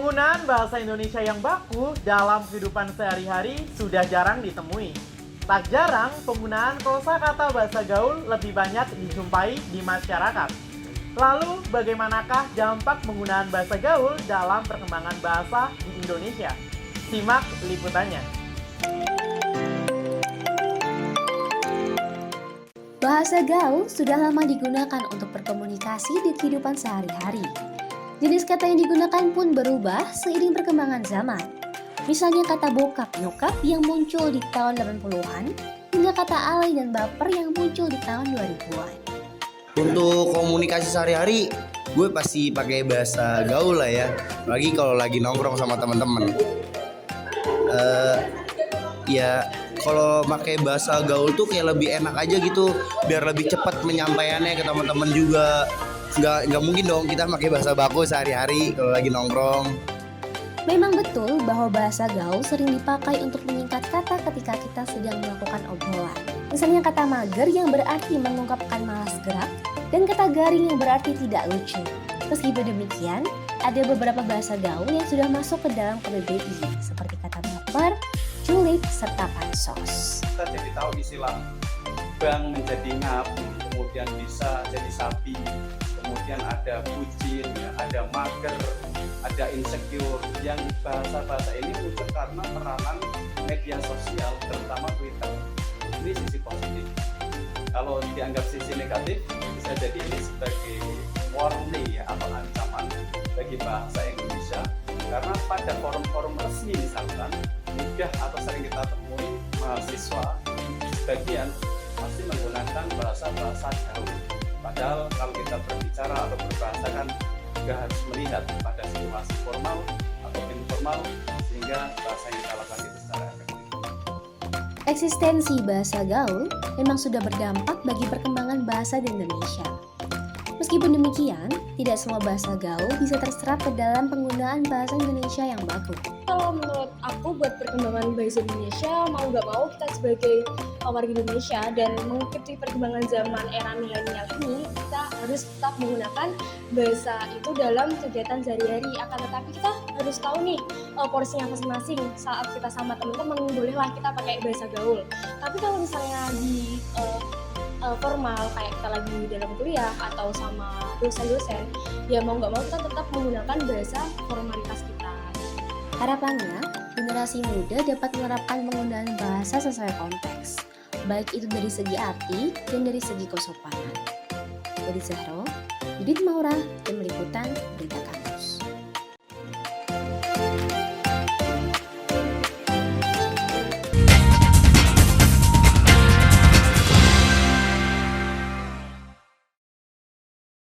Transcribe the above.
Penggunaan bahasa Indonesia yang baku dalam kehidupan sehari-hari sudah jarang ditemui. Tak jarang, penggunaan kosakata bahasa gaul lebih banyak dijumpai di masyarakat. Lalu, bagaimanakah dampak penggunaan bahasa gaul dalam perkembangan bahasa di Indonesia? Simak liputannya. Bahasa gaul sudah lama digunakan untuk berkomunikasi di kehidupan sehari-hari. Jenis kata yang digunakan pun berubah seiring perkembangan zaman. Misalnya kata bokap nyokap yang muncul di tahun 80-an, hingga kata alay dan baper yang muncul di tahun 2000-an. Untuk komunikasi sehari-hari, gue pasti pakai bahasa gaul lah ya. Lagi kalau lagi nongkrong sama teman-teman. Ya kalau pakai bahasa gaul tuh kayak lebih enak aja gitu, biar lebih cepat menyampaikannya ke teman-teman juga. Nggak mungkin dong kita pakai bahasa baku sehari-hari kalau lagi nongkrong. Memang betul bahwa bahasa gaul sering dipakai untuk menyingkat kata ketika kita sedang melakukan obrolan. Misalnya kata mager yang berarti mengungkapkan malas gerak, dan kata garing yang berarti tidak lucu. Meskipun demikian, ada beberapa bahasa gaul yang sudah masuk ke dalam KBBI, seperti kata baper, julid, serta pansos. Kita jadi tahu istilah bang menjadi ngap, kemudian bisa jadi sapi, kemudian ada bucin, ya, ada mager, ada insecure. Yang bahasa-bahasa ini muncul karena peranan media sosial, terutama Twitter. Ini sisi positif. Kalau dianggap sisi negatif, bisa jadi ini sebagai warning ya, atau ancaman bagi bahasa Indonesia. Karena pada forum-forum resmi misalkan, mudah atau sering kita temui mahasiswa sebagian masih menggunakan bahasa-bahasa gaul. Padahal kalau kita berbicara atau berbahasa kan juga harus melihat pada situasi formal atau informal, sehingga bahasa yang kita lakukan itu secara efektif. Eksistensi bahasa gaul memang sudah berdampak bagi perkembangan bahasa di Indonesia. Meskipun demikian, tidak semua bahasa gaul bisa terserap ke dalam penggunaan bahasa Indonesia yang baku. Kalau menurut aku buat perkembangan bahasa Indonesia, mau nggak mau kita sebagai warga Indonesia dan mengikuti perkembangan zaman era milenial ini, kita harus tetap menggunakan bahasa itu dalam kegiatan sehari-hari. Akan tetapi kita harus tahu nih porsinya masing-masing. Saat kita sama teman-teman, bolehlah kita pakai bahasa gaul. Tapi kalau misalnya di formal kayak kita lagi dalam kuliah atau sama dosen-dosen, ya mau nggak mau kita tetap menggunakan bahasa formalitas kita. Harapannya, generasi muda dapat menerapkan penggunaan bahasa sesuai konteks, baik itu dari segi arti dan dari segi kesopanan. Dari Zahro, Yudit Maura, tim liputan Berita Kampus.